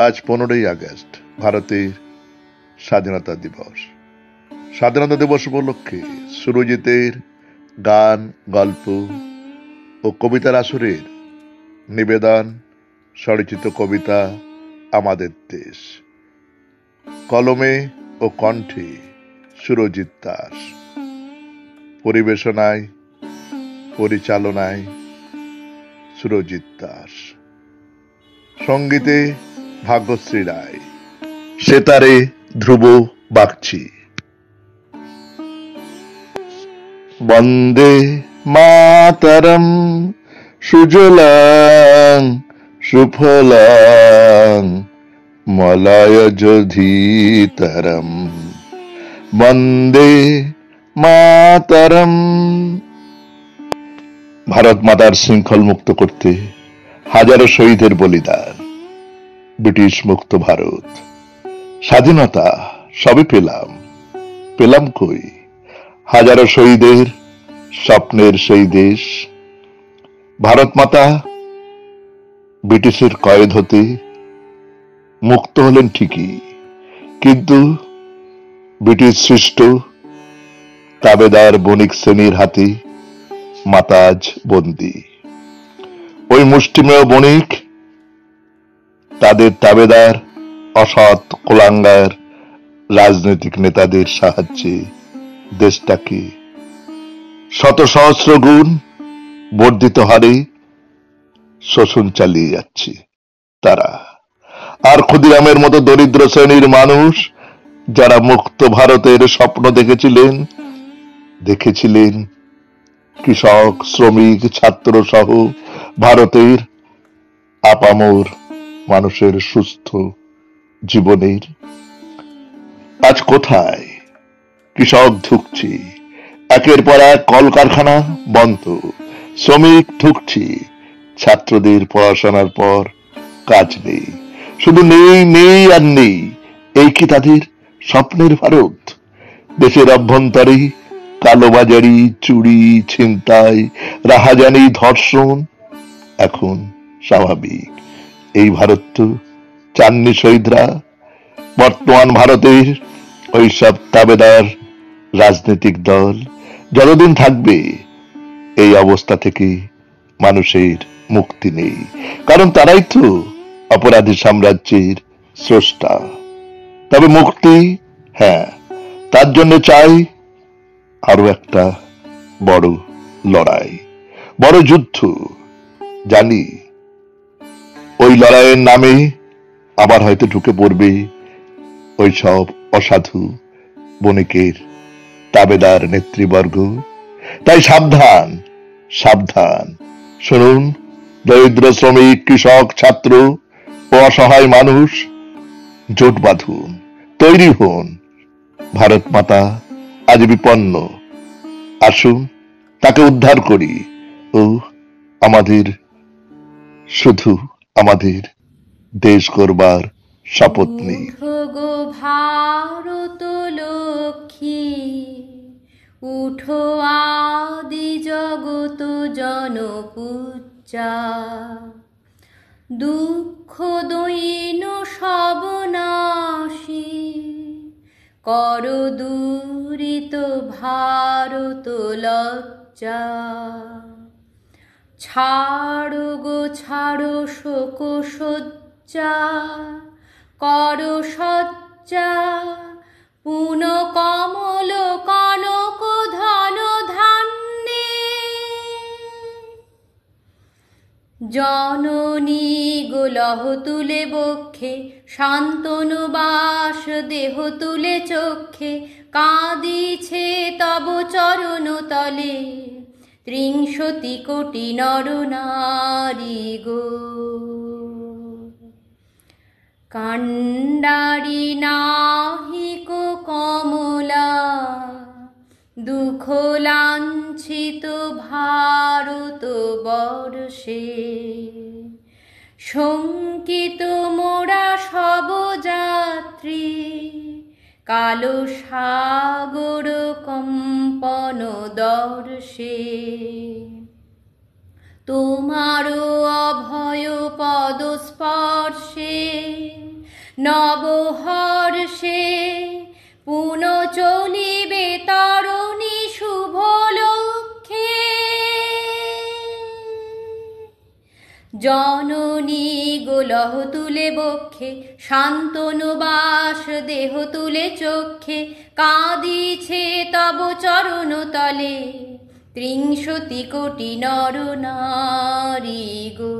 আজ 15ই আগস্ট, ভারতের স্বাধীনতা দিবস। স্বাধীনতা দিবস উপলক্ষে সুরজিতের গান, গল্প ও কবিতার আসরের নিবেদন স্বরচিত কবিতা আমাদের দেশ। কলমে ও কণ্ঠে সুরজিৎ দাস, পরিবেশনায় পরিচালনায় সুরজিৎ দাস, সঙ্গীতে ভাগ্যশ্রী রায়, সেতারে ধ্রুব বাগচি। বন্দে মাতরম সুজলাং সুফলাং মলয়জ ধীতরম, বন্দে মাতরম। ভারত মাতার শৃঙ্খল মুক্ত করতে হাজারো শহীদের বলিদান। ব্রিটিশ মুক্ত ভারত, স্বাধীনতা সবে পেলাম কই? হাজারো শহীদের স্বপ্নের সেই দেশ। ভারত মাতা ব্রিটিশের কয়েদ হতে মুক্ত হলেন ঠিকই, কিন্তু ব্রিটিশ সৃষ্ট তাবেদার বণিক শ্রেণীর হাতে মাতা আজ বন্দী। ওই মুষ্টিমেয় বণিক, তাদের তাবেদার অসৎ কুলাঙ্গার রাজনৈতিক নেতাদের সাহায্যে দেশটাকে শত সহস্র গুণ বর্ধিত হারে শোষণ চালিয়ে যাচ্ছে তারা। আর ক্ষুদিরামের মতো দরিদ্র শ্রেণীর মানুষ, যারা মুক্ত ভারতের স্বপ্ন দেখেছিলেন কৃষক, শ্রমিক, ছাত্র সহ ভারতের আপামর মানুষের সুস্থ জীবনের, আজ কোথায়? কৃষক ধুঁকছে, একের পর এক কলকারখানা বন্ধ। শ্রমিক ঢুকছে, ছাত্রদের পড়াশোনার পর কাজ নেই। শুধু নেই আর নেই। এই কি তাদের স্বপ্নের ভারত? দেশের অভ্যন্তরে কালোবাজারি, চুরি, ছিনতাই, রাহাজানি, ধর্ষণ এখন স্বাভাবিক। এই ভারত তো চাননি শহীদরা। বর্তমান ভারতের ওইসব তাবেদার রাজনৈতিক দল যতদিন থাকবে, এই অবস্থা থেকে মানুষের মুক্তি নেই। কারণ তারাই তো অপরাধী সাম্রাজ্যের স্রষ্টা। তবে মুক্তি, হ্যাঁ, তার জন্য চাই আরো একটা বড় লড়াই, বড় যুদ্ধ। জানি ওই লড়াইয়ের নামে আবার হয়তো ঢুকে পড়বে ওই সব অসাধু বণিকের তাবেদার নেতৃবর্গ। তাই সাবধান, সাবধান। শুনুন, দরিদ্র শ্রমিক, কৃষক, ছাত্র ও অসহায় মানুষ, জোট বাঁধুন, তৈরি হন। ভারত মাতা আজ বিপন্ন। আসুন তাকে উদ্ধার করি। ও আমাদের, শুধু আমাদের দেশ গড়বার শপথ নেই। গো ভারত লক্ষ্মী, উঠো আদি জগত জনপূজ্জা। দুঃখ দৈন সব নাশী, কর দূরিত ভারত লজ্জা। ছাড়ো গো ছাড়ো শোক শয্যা, কর সজ্জা। পুন কমল কনক ধন ধান্যে, জননী গোলহ তুলে বক্ষে, শান্তনু বাস দেহ তুলে চক্ষে। কাঁদিছে তব চরণ তলে, ৩০ কোটি নর নারী গো। কাণ্ডারি নাহিক কমলা, দুঃখ লাঞ্ছিত ভারত বর্ষে। শঙ্কিত মোরা সব যাত্রী, কালো সাগর কম্পন দর্শে। তোমারও অভয় পদ স্পর্শে নবহর্ষে পুন চলিবে তরুণী শুভ লক্ষ্যে। জননী গোলহ তুলে বক্ষে, শান্তনু বাস দেহ তুলে চক্ষে, কাঁদিছে তব চরণ তলে ৩০ কোটি নর নারী গো।